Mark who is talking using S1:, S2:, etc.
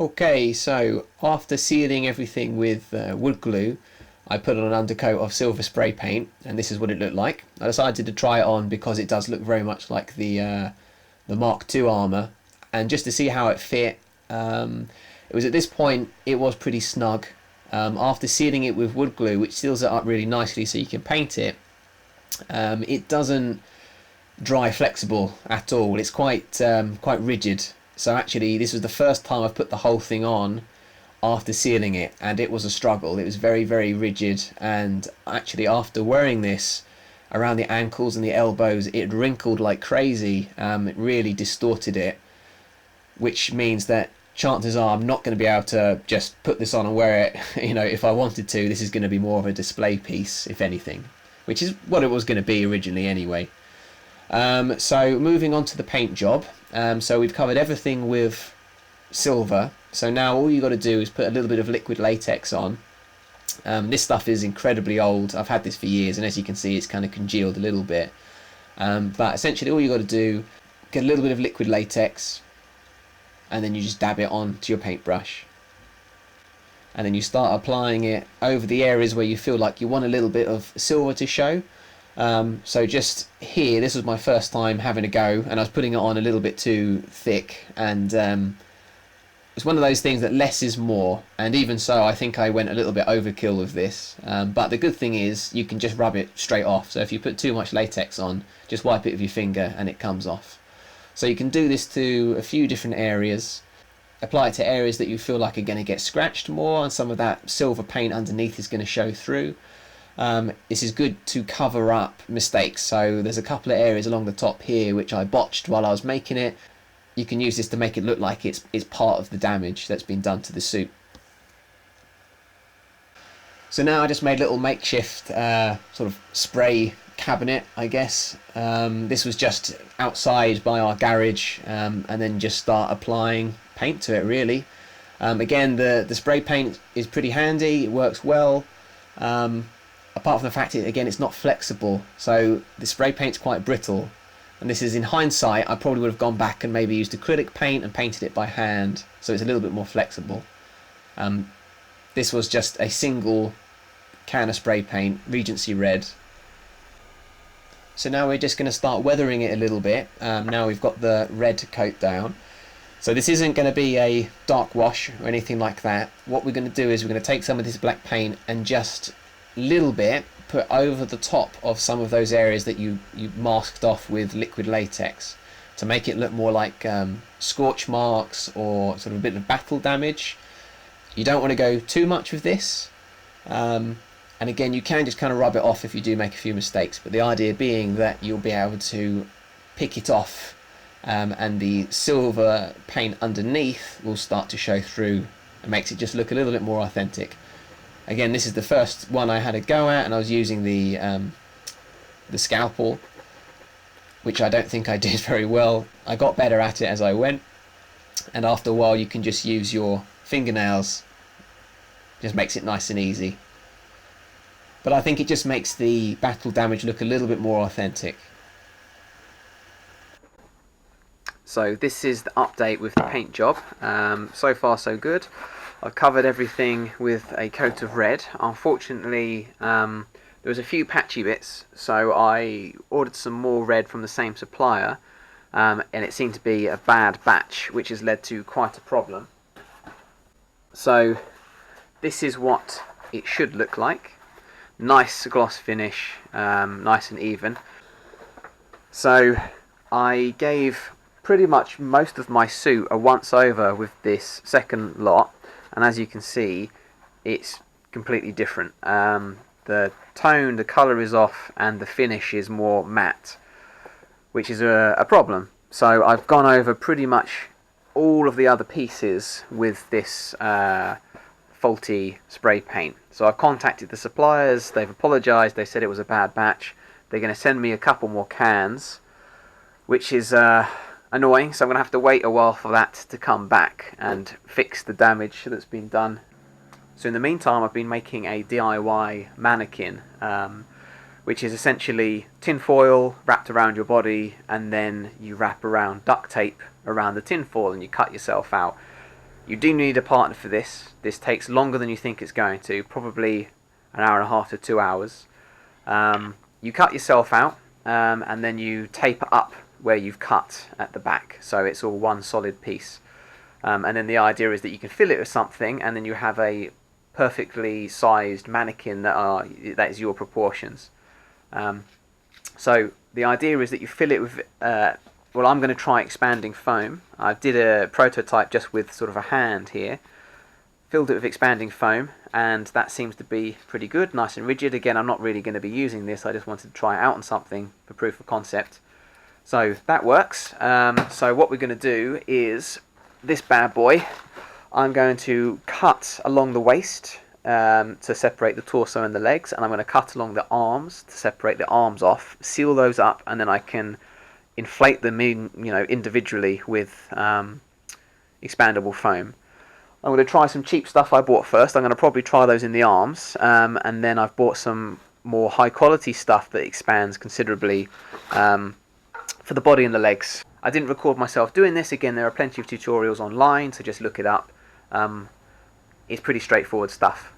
S1: Okay, so after sealing everything with wood glue, I put on an undercoat of silver spray paint, and this is what it looked like. I decided to try it on because it does look very much like the Mark II armor, and just to see how it fit. It was at this point it was pretty snug. After sealing it with wood glue, which seals it up really nicely so you can paint it, it doesn't dry flexible at all. It's quite rigid. So actually, this was the first time I've put the whole thing on after sealing it, and it was a struggle. It was very, very rigid, and actually after wearing this around the ankles and the elbows, it wrinkled like crazy. It really distorted it, which means that chances are I'm not going to be able to just put this on and wear it. If I wanted to, this is going to be more of a display piece, if anything, which is what it was going to be originally anyway. So moving on to the paint job. So we've covered everything with silver. So now all you got to do is put a little bit of liquid latex on. This stuff is incredibly old. I've had this for years, and as you can see, it's kind of congealed a little bit. But essentially all you got to do, get a little bit of liquid latex, and then you just dab it on to your paintbrush. And then you start applying it over the areas where you feel like you want a little bit of silver to show. So just here, this was my first time having a go, and I was putting it on a little bit too thick, and it's one of those things that less is more, and even so I think I went a little bit overkill with this, but the good thing is you can just rub it straight off. So if you put too much latex on, just wipe it with your finger and it comes off. So you can do this to a few different areas. Apply it to areas that you feel like are going to get scratched more, and some of that silver paint underneath is going to show through. This is good to cover up mistakes. So there's a couple of areas along the top here which I botched while I was making it. You can use this to make it look like it's part of the damage that's been done to the suit. So now I just made a little makeshift sort of spray cabinet, I guess. This was just outside by our garage, and then just start applying paint to it really. Again, the spray paint is pretty handy, it works well. Apart from the fact it's not flexible, so the spray paint's quite brittle, and this is, in hindsight, I probably would have gone back and maybe used acrylic paint and painted it by hand, so it's a little bit more flexible. This was just a single can of spray paint, Regency Red. So now we're just going to start weathering it a little bit. Now we've got the red coat down. So this isn't going to be a dark wash or anything like that. What we're going to do is we're going to take some of this black paint and just little bit put over the top of some of those areas that you masked off with liquid latex to make it look more like scorch marks or sort of a bit of battle damage. You don't want to go too much with this, and again, you can just kind of rub it off if you do make a few mistakes, but the idea being that you'll be able to pick it off, and the silver paint underneath will start to show through and makes it just look a little bit more authentic. Again, this is the first one I had a go at, and I was using the scalpel, which I don't think I did very well. I got better at it as I went, and after a while you can just use your fingernails. Just makes it nice and easy. But I think it just makes the battle damage look a little bit more authentic. So this is the update with the paint job. So far so good. I've covered everything with a coat of red. Unfortunately, there was a few patchy bits, so I ordered some more red from the same supplier, and it seemed to be a bad batch, which has led to quite a problem. So this is what it should look like. Nice gloss finish, nice and even. So I gave pretty much most of my suit a once over with this second lot, and as you can see, it's completely different. The tone, the colour is off, and the finish is more matte, which is a problem. So I've gone over pretty much all of the other pieces with this faulty spray paint. So I've contacted the suppliers, they've apologised, they said it was a bad batch. They're going to send me a couple more cans, which is annoying, so I'm going to have to wait a while for that to come back and fix the damage that's been done. So in the meantime, I've been making a DIY mannequin, which is essentially tin foil wrapped around your body, and then you wrap around duct tape around the tin foil and you cut yourself out.
S2: You do need a partner for this. This takes longer than you think it's going to, probably an hour and a half to 2 hours. You cut yourself out, and then you tape up where you've cut at the back, so it's all one solid piece. And then the idea is that you can fill it with something, and then you have a perfectly sized mannequin that is your proportions. So the idea is that you fill it with, well, I'm going to try expanding foam. I did a prototype just with sort of a hand here, filled it with expanding foam, and that seems to be pretty good, nice and rigid. Again, I'm not really going to be using this, I just wanted to try it out on something for proof of concept. So that works. So what we're going to do is, this bad boy, I'm going to cut along the waist to separate the torso and the legs, and I'm going to cut along the arms to separate the arms off, seal those up, and then I can inflate them individually with expandable foam. I'm going to try some cheap stuff I bought first. I'm going to probably try those in the arms, and then I've bought some more high quality stuff that expands considerably for the body and the legs. I didn't record myself doing this. Again, there are plenty of tutorials online, so just look it up. It's pretty straightforward stuff.